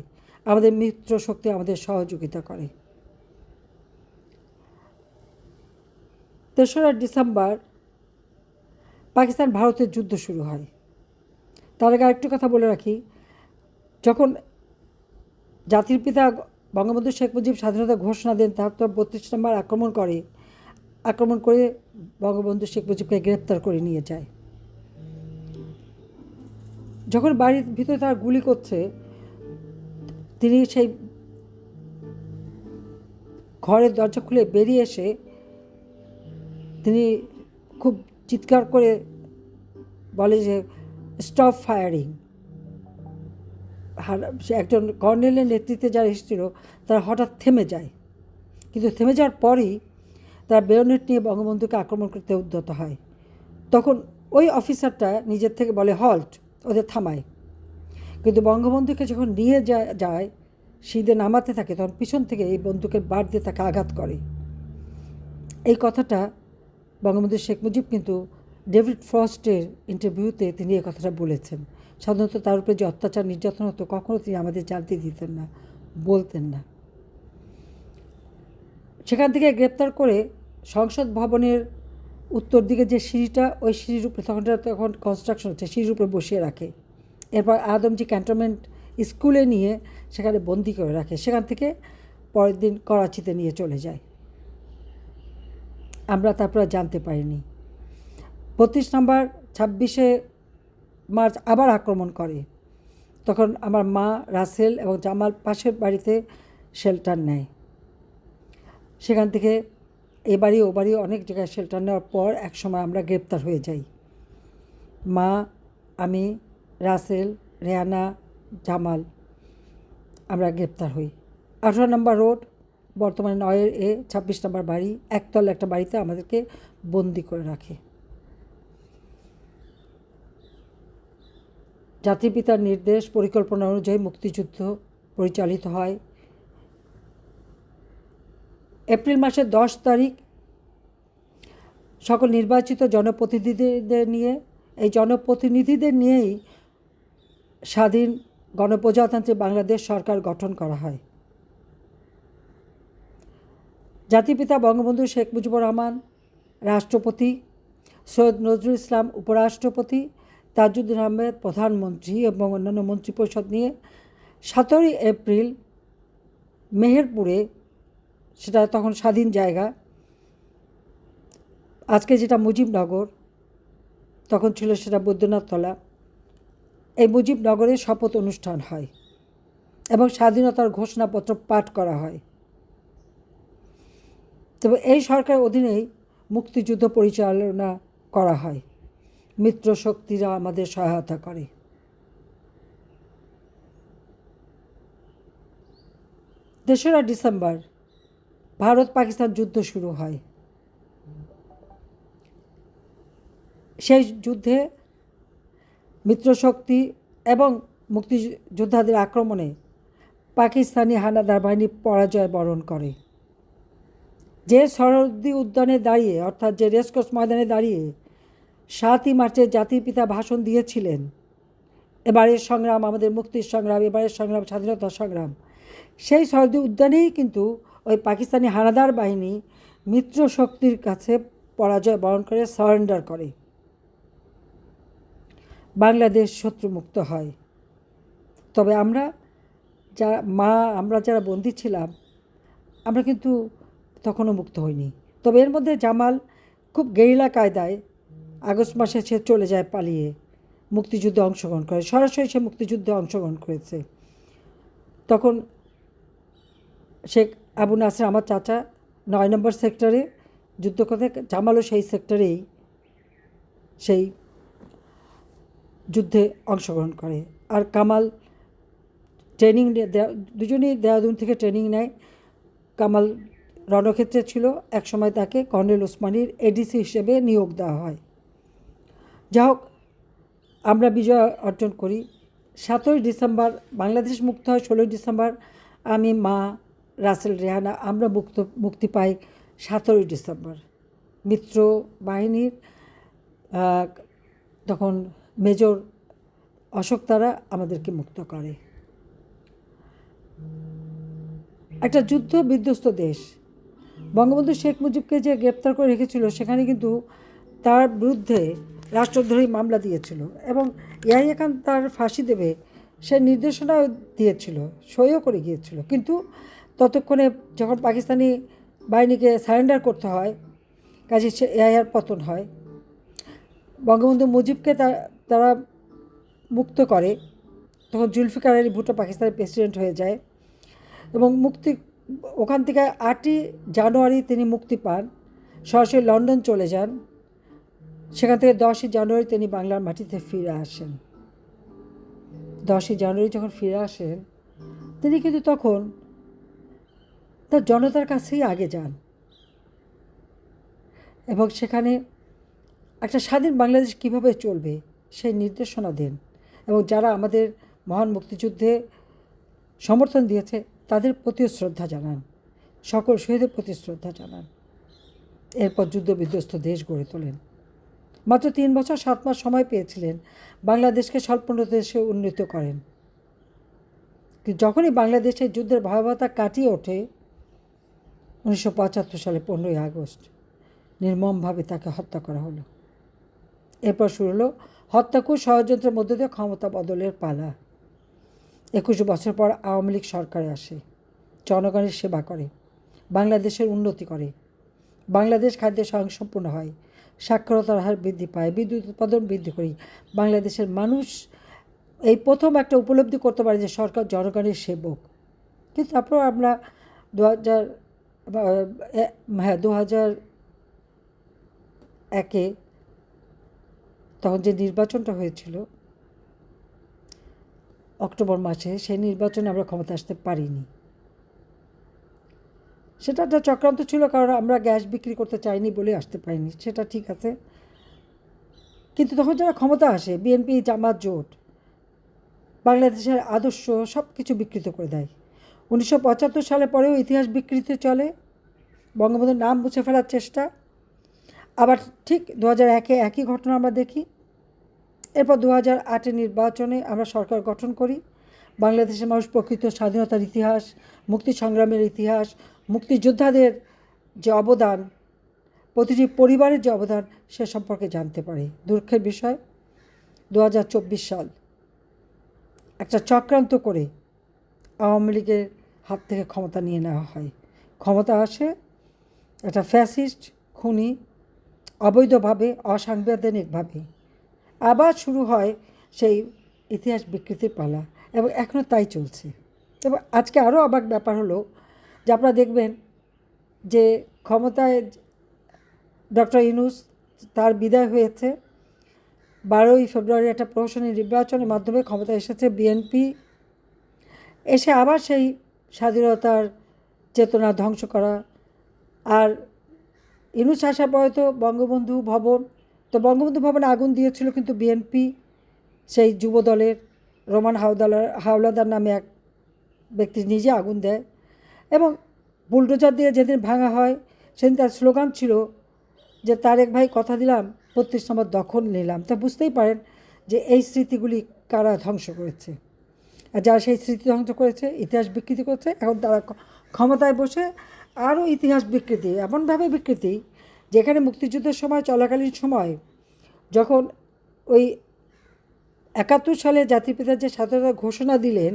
আমাদের মিত্র শক্তি আমাদের সহযোগিতা করে। 3রা ডিসেম্বর পাকিস্তান ভারতের যুদ্ধ শুরু হয়। তার আগে আরেকটু কথা বলে রাখি, যখন জাতির পিতা বঙ্গবন্ধু শেখ মুজিব স্বাধীনতা ঘোষণা দেন, তারপর 32 নম্বর আক্রমণ করে বঙ্গবন্ধু শেখ মুজিবকে গ্রেপ্তার করে নিয়ে যায়। যখন বাড়ির ভিতরে তারা গুলি করছে, তিনি সেই ঘরের দরজা খুলে বেরিয়ে এসে তিনি খুব চিৎকার করে বলে যে স্টপ ফায়ারিং। সে একজন কর্নেলের নেতৃত্বে যারা এসেছিল তারা হঠাৎ থেমে যায়, কিন্তু থেমে যাওয়ার পরই তারা বেয়োনেট নিয়ে বঙ্গবন্ধুকে আক্রমণ করতে উদ্যত হয়। তখন ওই অফিসারটা নিজের থেকে বলে হল্ট, ওদের থামায়। কিন্তু বঙ্গবন্ধুকে যখন নিয়ে যায় সিঁধে নামাতে থাকে, তখন পিছন থেকে এই বন্দুকের বার দিয়ে তাকে আঘাত করে। এই কথাটা বঙ্গবন্ধু শেখ মুজিব কিন্তু ডেভিড ফ্রস্টের ইন্টারভিউতে তিনি এই কথাটা বলেছেন। সাধারণত তার উপরে যে অত্যাচার নির্যাতন হতো কখনও তিনি আমাদের জানতে দিতেন না, বলতেন না। সেখান থেকে গ্রেপ্তার করে সংসদ ভবনের উত্তর দিকে যে সিঁড়িটা, ওই সিঁড়ির উপরে তখন কনস্ট্রাকশন হচ্ছে, সিঁড়ির উপরে বসিয়ে রাখে। এরপর আদমজি ক্যান্টনমেন্ট স্কুলে নিয়ে সেখানে বন্দি করে রাখে। সেখান থেকে পরের দিন করাচিতে নিয়ে চলে যায়। আমরা তারপর জানতে পারিনি। 32 নম্বর 26শে মার্চ আবার আক্রমণ করে। তখন আমার মা, রাসেল এবং জামাল পাশের বাড়িতে শেল্টার নেয়। সেখান থেকে এ বাড়ি ও বাড়ি অনেক জায়গায় শেল্টার নেওয়ার পর একসময় আমরা গ্রেপ্তার হয়ে যাই। মা, আমি, রাসেল, রেহানা, জামাল আমরা গ্রেপ্তার হই। 18 নম্বর রোড, বর্তমানে 9-এ 26 নম্বর বাড়ি, একতলা একটা বাড়িতে আমাদেরকে বন্দি করে রাখে। জাতির পিতার নির্দেশ, পরিকল্পনা অনুযায়ী মুক্তিযুদ্ধ পরিচালিত হয়। এপ্রিল মাসের 10 তারিখ সকল নির্বাচিত জনপ্রতিনিধিদের নিয়েই স্বাধীন গণপ্রজাতন্ত্রী বাংলাদেশ সরকার গঠন করা হয়। জাতিপিতা বঙ্গবন্ধু শেখ মুজিবুর রহমান রাষ্ট্রপতি, সৈয়দ নজরুল ইসলাম উপরাষ্ট্রপতি, তাজউদ্দিন আহমেদ প্রধানমন্ত্রী এবং অন্যান্য মন্ত্রিপরিষদ নিয়ে 17 এপ্রিল মেহেরপুরে, সেটা তখন স্বাধীন জায়গা, আজকে যেটা মুজিবনগর, তখন ছিল সেটা বৈদ্যনাথতলা। এই মুজিবনগরে শপথ অনুষ্ঠান হয় এবং স্বাধীনতার ঘোষণাপত্র পাঠ করা হয়। তবে এই সরকারের অধীনেই মুক্তিযুদ্ধ পরিচালনা করা হয়। মিত্র শক্তিরা আমাদের সহায়তা করে। 3রা ডিসেম্বর ভারত পাকিস্তান যুদ্ধ শুরু হয়। সেই যুদ্ধে মিত্রশক্তি এবং মুক্তিযোদ্ধাদের আক্রমণে পাকিস্তানি হানাদার বাহিনী পরাজয় বরণ করে। যে সরহদ্দি উদ্যানে দাঁড়িয়ে, অর্থাৎ যে রেসকোর্স ময়দানে দাঁড়িয়ে 7ই মার্চে জাতির পিতা ভাষণ দিয়েছিলেন, এবারের সংগ্রাম আমাদের মুক্তির সংগ্রাম, এবারের সংগ্রাম স্বাধীনতার সংগ্রাম, সেই সরহদ্দি উদ্যানেই কিন্তু ওই পাকিস্তানি হানাদার বাহিনী মিত্র শক্তির কাছে পরাজয় বরণ করে, সারেন্ডার করে। বাংলাদেশ শত্রুমুক্ত হয়। তবে আমরা যারা বন্দী ছিলাম, আমরা কিন্তু তখনও মুক্ত হইনি। তবে এর মধ্যে জামাল খুব গেরিলা কায়দায় আগস্ট মাসে সে চলে যায় পালিয়ে, মুক্তিযুদ্ধে অংশগ্রহণ করে। সরাসরি সে মুক্তিযুদ্ধে অংশগ্রহণ করেছে। তখন শেখ আবু নাসের, আমার চাচা, 9 নম্বর সেক্টরে যুদ্ধ করতে, জামালও সেই সেক্টরেই সেই যুদ্ধে অংশগ্রহণ করে। আর কামাল ট্রেনিং, দুজনেই দেহরাদুন থেকে ট্রেনিং নেয়। কামাল রণক্ষেত্রে ছিল, একসময় তাকে কর্নেল ওসমানীর এডিসি হিসেবে নিয়োগ দেওয়া হয়। যা হোক, আমরা বিজয় অর্জন করি। 7ই ডিসেম্বর বাংলাদেশ মুক্ত হয়। 16ই ডিসেম্বর আমি, মা, রাসেল, রেহানা আমরা মুক্তি পাই 17ই ডিসেম্বর। মিত্র বাহিনীর তখন মেজর অশোক তারা আমাদেরকে মুক্ত করে। একটা যুদ্ধ বিধ্বস্ত দেশ, বঙ্গবন্ধু শেখ মুজিবকে যে গ্রেপ্তার করে রেখেছিল, সেখানে কিন্তু তার বিরুদ্ধে রাষ্ট্রদ্রোহী মামলা দিয়েছিল এবং ইয়াহিয়া খান তার ফাঁসি দেবে সে নির্দেশনাও দিয়েছিল, সইও করে গিয়েছিল। কিন্তু ততক্ষণে যখন পাকিস্তানি বাহিনীকে সারেন্ডার করতে হয়, কাজে ইয়াহিয়ার পতন হয়। বঙ্গবন্ধু মুজিবকে তারা মুক্ত করে। তখন জুলফিকার আলী ভুট্টো পাকিস্তানের প্রেসিডেন্ট হয়ে যায় এবং ওখান থেকে 8ই জানুয়ারি তিনি মুক্তি পান, সরাসরি লন্ডন চলে যান। সেখান থেকে 10ই জানুয়ারি তিনি বাংলার মাটিতে ফিরে আসেন। 10ই জানুয়ারি যখন ফিরে আসেন, তিনি কিন্তু তখন তার জনতার কাছেই আগে যান এবং সেখানে একটা স্বাধীন বাংলাদেশ কীভাবে চলবে সেই নির্দেশনা দেন এবং যারা আমাদের মহান মুক্তিযুদ্ধে সমর্থন দিয়েছে তাদের প্রতিও শ্রদ্ধা জানান, সকল শহীদের প্রতি শ্রদ্ধা জানান। এরপর যুদ্ধ বিধ্বস্ত দেশ গড়ে তোলেন। মাত্র 3 বছর 7 মাস সময় পেয়েছিলেন বাংলাদেশকে স্বল্পোন্নত দেশে উন্নীত করেন। যখনই বাংলাদেশের যুদ্ধের ভয়াবহতা কাটিয়ে ওঠে, 1975 সালে 15ই আগস্ট নির্মমভাবে তাকে হত্যা করা হলো। এরপর শুরু হলো হত্যাকুশ ষড়যন্ত্রের মধ্য দিয়ে ক্ষমতা বদলের পালা। 21 বছর পর আওয়ামী লীগ সরকারে আসে, জনগণের সেবা করে, বাংলাদেশের উন্নতি করে, বাংলাদেশ খাদ্যে স্বয়ংসম্পূর্ণ হয়, সাক্ষরতার হার বৃদ্ধি পায়, বিদ্যুৎ উৎপাদন বৃদ্ধি করি। বাংলাদেশের মানুষ এই প্রথম একটা উপলব্ধি করতে পারে যে সরকার জনগণের সেবক। কিন্তু তারপর আমরা 2001-এ তখন যে নির্বাচনটা হয়েছিল অক্টোবর মাসে, সেই নির্বাচনে আমরা ক্ষমতা আসতে পারিনি। সেটা একটা চক্রান্ত ছিল, কারণ আমরা গ্যাস বিক্রি করতে চাইনি বলে আসতে পারিনি, সেটা ঠিক আছে। কিন্তু তখন যারা ক্ষমতা আসে, বিএনপি জামাত জোট, বাংলাদেশের আদর্শ সব কিছু বিকৃত করে দেয়। 1975 সালে পরেও ইতিহাস বিকৃতি চলে, বঙ্গবন্ধুর নাম মুছে ফেলার চেষ্টা। আবার ঠিক 2001-এ একই ঘটনা আমরা দেখি। এরপর 2008-এ নির্বাচনে আমরা সরকার গঠন করি। বাংলাদেশের মানুষ প্রকৃত স্বাধীনতার ইতিহাস, মুক্তি সংগ্রামের ইতিহাস, মুক্তিযোদ্ধাদের যে অবদান, প্রতিটি পরিবারের যে অবদান, সে সম্পর্কে জানতে পারে। দুঃখের বিষয়, 2024 সাল একটা চক্রান্ত করে আওয়ামী লীগের হাত থেকে ক্ষমতা নিয়ে নেওয়া হয়। ক্ষমতা আসে একটা ফ্যাসিস্ট, খুনি অবৈধভাবে, অসাংবিধানিকভাবে। আবার শুরু হয় সেই ইতিহাস বিকৃতির পালা, এবং এখনও তাই চলছে। এবং আজকে আরও অবাক ব্যাপার হলো যে আপনারা দেখবেন যে ক্ষমতায় ডক্টর ইউনূস, তার বিদায় হয়েছে 12ই ফেব্রুয়ারি একটা প্রহসনী নির্বাচনের মাধ্যমে ক্ষমতায় এসেছে বিএনপি। এসে আবার সেই স্বাধীনতার চেতনা ধ্বংস করা। আর ইউনূস আসার পরে তো বঙ্গবন্ধু ভবন, তো বঙ্গবন্ধু ভবনে আগুন দিয়েছিল কিন্তু বিএনপি, সেই যুব দলের রোমান হাওলাদার নামে এক ব্যক্তি নিজে আগুন দেয়। এবং বুলডোজার দিয়ে যেদিন ভাঙা হয় সেদিন তার স্লোগান ছিল যে তারেক ভাই কথা দিলাম 32 নম্বর দখল নিলাম। তা বুঝতেই পারেন যে এই স্মৃতিগুলি কারা ধ্বংস করেছে। আর যারা সেই স্মৃতি ধ্বংস করেছে, ইতিহাস বিকৃতি করেছে, এখন তারা ক্ষমতায় বসে আরও ইতিহাস বিকৃতি, এমনভাবে বিকৃতি যেখানে মুক্তিযুদ্ধের সময় চলাকালীন সময় যখন ওই 71 সালে জাতির পিতা যে স্বাধীনতা ঘোষণা দিলেন,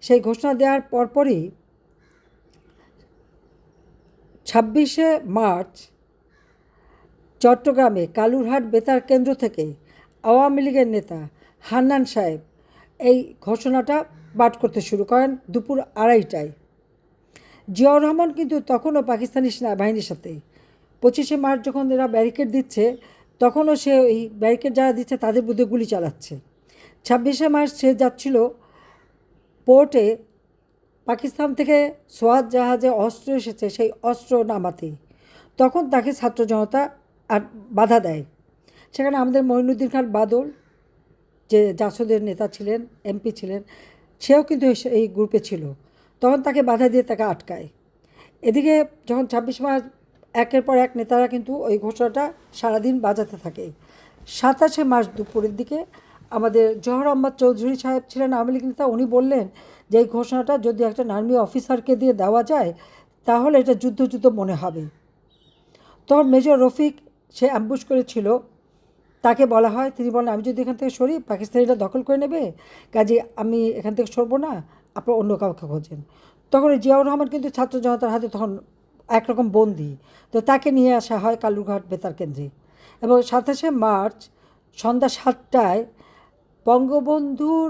সেই ঘোষণা দেওয়ার পরপরই 26শে মার্চ চট্টগ্রামে কালুরহাট বেতার কেন্দ্র থেকে আওয়ামী লীগের নেতা হান্নান সাহেব এই ঘোষণাটা পাঠ করতে শুরু করেন দুপুর 2:30টায়। জিয়াউর রহমান কিন্তু তখনও পাকিস্তানি সেনাবাহিনীর সাথে 25শে মার্চ যখন এরা ব্যারিকেড দিচ্ছে, তখনও সে ওই ব্যারিকেড যারা দিচ্ছে তাদের বিরুদ্ধে গুলি চালাচ্ছে। 26শে মার্চ সে যাচ্ছিল পোর্টে পাকিস্তান থেকে সোয়াত জাহাজে অস্ত্র এসেছে, সেই অস্ত্র নামাতে, তখন তাকে ছাত্র জনতা আর বাধা দেয়। সেখানে আমাদের মঈনুদ্দিন খান বাদল, যে জাসদের নেতা ছিলেন, এমপি ছিলেন, সেও কিন্তু এই গ্রুপে ছিল। তখন তাকে বাধা দিয়ে তাকে আটকায়। এদিকে যখন 26 মার্চ একের পর এক নেতারা কিন্তু ওই ঘোষণাটা সারাদিন বাজাতে থাকে। 27শে মার্চ দুপুরের দিকে আমাদের জহর আহমদ চৌধুরী সাহেব ছিলেন আওয়ামী লীগ নেতা, উনি বললেন যে এই ঘোষণাটা যদি একটা আর্মি অফিসারকে দিয়ে দেওয়া যায় তাহলে এটা যুদ্ধ মনে হবে। তখন মেজর রফিক, সে অ্যাম্বুশ করেছিল, তাকে বলা হয়, তিনি বলেন আমি যদি এখান থেকে সরি পাকিস্তানিরা দখল করে নেবে, কাজে আমি এখান থেকে সরবো না, আপনার অন্য কাউকে খোঁজেন। তখন জিয়াউর রহমান কিন্তু ছাত্র জনতার হাতে তখন একরকম বন্দি, তো তাকে নিয়ে আসা হয় কালুরঘাট বেতার কেন্দ্রে। এবং 27শে মার্চ সন্ধ্যা 7টায় বঙ্গবন্ধুর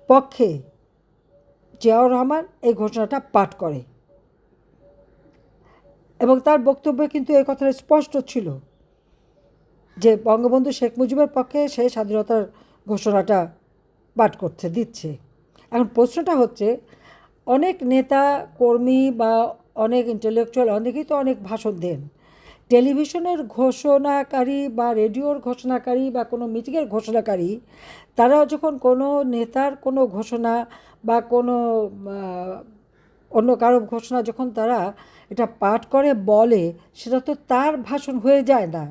পক্ষে জিয়াউর রহমান এই ঘোষণাটা পাঠ করে, এবং তার বক্তব্যে কিন্তু এই কথাটা স্পষ্ট ছিল যে বঙ্গবন্ধু শেখ মুজিবের পক্ষে সে স্বাধীনতার ঘোষণাটা পাঠ দিচ্ছে। এখন প্রশ্নটা হচ্ছে, অনেক নেতা কর্মী বা অনেক ইন্টেলেকচুয়াল অনেকেই তো অনেক ভাষণ দেন, টেলিভিশনের ঘোষণাকারী বা রেডিওর ঘোষণাকারী বা কোনো মিটিংয়ের ঘোষণাকারী, তারা যখন কোনো নেতার কোনো ঘোষণা বা কোনো অন্য কারো ঘোষণা যখন তারা এটা পাঠ করে বলে, সেটা তো তার ভাষণ হয়ে যায় না,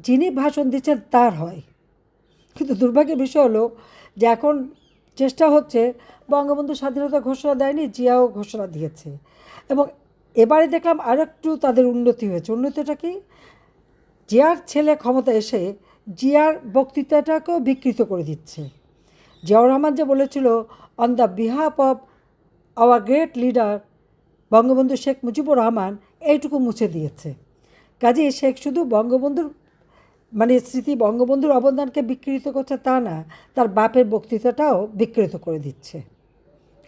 যিনি ভাষণ দিচ্ছেন তার হয়। কিন্তু দুর্ভাগ্যের বিষয় হলো যে এখন চেষ্টা হচ্ছে, বঙ্গবন্ধু স্বাধীনতা ঘোষণা দেয়নি, জিয়াও ঘোষণা দিয়েছে। এবং এবারে দেখলাম আরেকটু তাদের উন্নতি হয়েছে। উন্নতিটা কি, জিয়ার ছেলে ক্ষমতা এসে জিয়ার বক্তৃতাটাকেও বিকৃত করে দিচ্ছে। জিয়াউর রহমান যে বলেছিল on the behalf of our great leader Bangabandhu Sheikh Mujibur Rahman, এইটুকু মুছে দিয়েছে। কাজে শেখ শুধু বঙ্গবন্ধুর মানে স্মৃতি, বঙ্গবন্ধুর অবদানকে বিকৃত করছে তা না, তার বাপের বক্তৃতাটাও বিকৃত করে দিচ্ছে।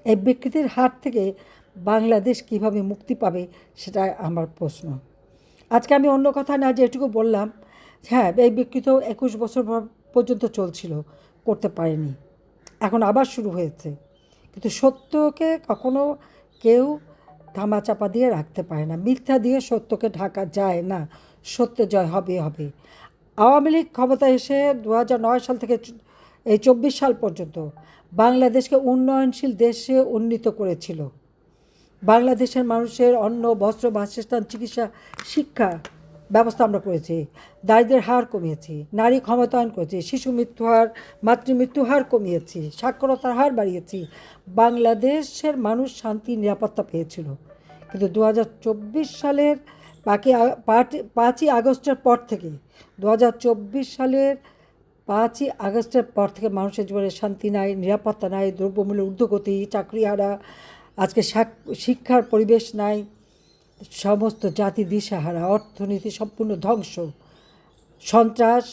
এই বিকৃতির হাত থেকে বাংলাদেশ কিভাবে মুক্তি পাবে, সেটা আমার প্রশ্ন। আজকে আমি অন্য কথা না, যে এটুকু বললাম, হ্যাঁ এই বিকৃত 21 বছর পর্যন্ত চলছিল, করতে পারেনি, এখন আবার শুরু হয়েছে। কিন্তু সত্যকে কখনো কেউ ধামাচাপা দিয়ে রাখতে পারে না, মিথ্যা দিয়ে সত্যকে ঢাকা যায় না, সত্যের জয় হবে হবে। আওয়ামী লীগ ক্ষমতা এসে 2009 সাল থেকে এই 24 সাল পর্যন্ত বাংলাদেশকে উন্নয়নশীল দেশে উন্নীত করেছিল। বাংলাদেশের মানুষের অন্ন, বস্ত্র, বাসস্থান, চিকিৎসা, শিক্ষা ব্যবস্থা আমরা করেছি, দারিদ্র্যের হার কমিয়েছি, নারী ক্ষমতায়ন করেছি, শিশু মৃত্যু হার, মাতৃমৃত্যু হার কমিয়েছি, সাক্ষরতার হার বাড়িয়েছি, বাংলাদেশের মানুষ শান্তি নিরাপত্তা পেয়েছিল। কিন্তু 2024 সালের 5ই আগস্টের পর থেকে 2024 সালের 5ই আগস্টের পর থেকে মানুষের জীবনে শান্তি নাই, নিরাপত্তা নাই, দ্রব্যমূল্যের ঊর্ধ্বগতি, চাকরিহারা, আজকে শিক্ষার পরিবেশ নাই, সমস্ত জাতি দিশাহারা, অর্থনীতি সম্পূর্ণ ধ্বংস। সন্ত্রাস,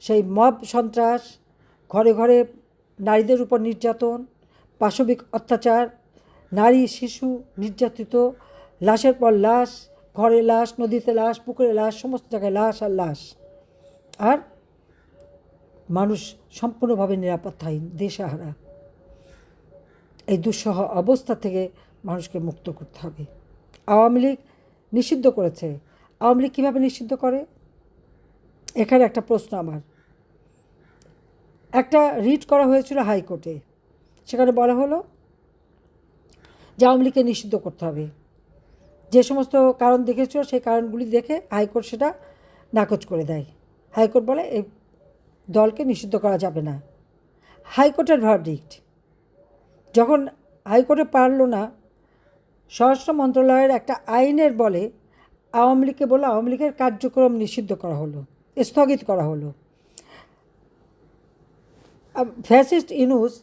সেই মব সন্ত্রাস, ঘরে ঘরে নারীদের উপর নির্যাতন, পাশবিক অত্যাচার, নারী শিশু নির্যাতিত, লাশের পর লাশ, ঘরে লাশ, নদীতে লাশ, পুকুরে লাশ, সমস্ত জায়গায় লাশ আর লাশ। আর মানুষ সম্পূর্ণভাবে নিরাপত্তাহীন, দিশেহারা। এই দুঃসহ অবস্থা থেকে মানুষকে মুক্ত করতে হবে। আওয়ামী লীগ নিষিদ্ধ করেছে। আওয়ামী লীগ কীভাবে নিষিদ্ধ করে? এখানে একটা প্রশ্ন আমার। একটা রিট করা হয়েছিল হাইকোর্টে, সেখানে বলা হলো যে আওয়ামী লীগকে নিষিদ্ধ করতে হবে। যে সমস্ত কারণ দেখেছিল সেই কারণগুলি দেখে হাইকোর্ট সেটা নাকচ করে দেয়। হাইকোর্ট বলে এই দলকে নিষিদ্ধ করা যাবে না। হাইকোর্টের ভার্ডিক্ট যখন হাইকোর্টে পারল না, স্বরাষ্ট্র মন্ত্রণালয়ের একটা আইনের বলে আওয়ামী লীগকে বলে আওয়ামী লীগের কার্যক্রম নিষিদ্ধ করা হলো, স্থগিত করা হলো। ফ্যাসিস্ট ইউনূস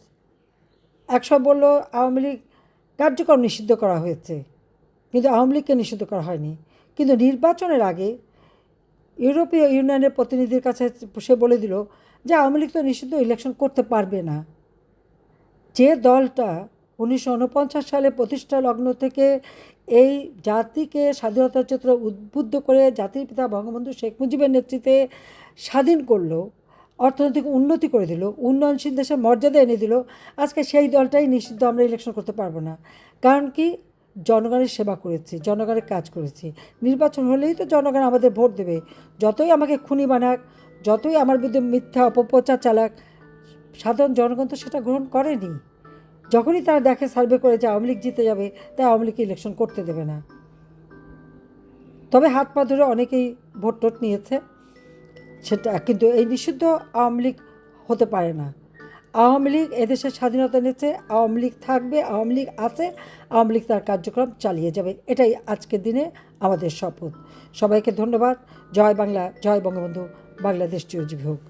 একসময় বলল আওয়ামী লীগ কার্যক্রম নিষিদ্ধ করা হয়েছে, কিন্তু আওয়ামী লীগকে নিষিদ্ধ করা হয়নি। কিন্তু নির্বাচনের আগে ইউরোপীয় ইউনিয়নের প্রতিনিধির কাছে সে বলে দিল যে আওয়ামী লীগ তো নিষিদ্ধ ইলেকশন করতে পারবে না। যে দলটা 1949 সালে প্রতিষ্ঠা লগ্ন থেকে এই জাতিকে স্বাধীনতার চিত্র উদ্বুদ্ধ করে জাতির পিতা বঙ্গবন্ধু শেখ মুজিবের নেতৃত্বে স্বাধীন করলো, অর্থনৈতিক উন্নতি করে দিল, উন্নয়নশীল দেশের মর্যাদা এনে দিল, আজকে সেই দলটাই নিষিদ্ধ, আমরা ইলেকশন করতে পারবো না। কারণ কি? জনগণের সেবা করেছি, জনগণের কাজ করেছি। নির্বাচন হলেই তো জনগণ আমাদের ভোট দেবে। যতই আমাকে খুনি বানাক, যতই আমার বিরুদ্ধে মিথ্যা অপপ্রচার চালাক, সাধারণ জনগণ তো সেটা গ্রহণ করেনি। যখনই তারা দেখে সার্ভে করে যে আওয়ামী লীগ জিতে যাবে, তাই আওয়ামী লীগকে ইলেকশন করতে দেবে না। তবে হাত পা ধরে অনেকেই ভোট টোট নিয়েছে, সেটা কিন্তু এই নিষিদ্ধ আওয়ামী লীগ হতে পারে না। আওয়ামী লীগ এদেশের স্বাধীনতা নিচ্ছে, আওয়ামী লীগ থাকবে, আওয়ামী লীগ আছে, আওয়ামী লীগ তার কার্যক্রম চালিয়ে যাবে। এটাই আজকের দিনে আমাদের শপথ। সবাইকে ধন্যবাদ। জয় বাংলা, জয় বঙ্গবন্ধু, বাংলাদেশ চিরজীবী হোক।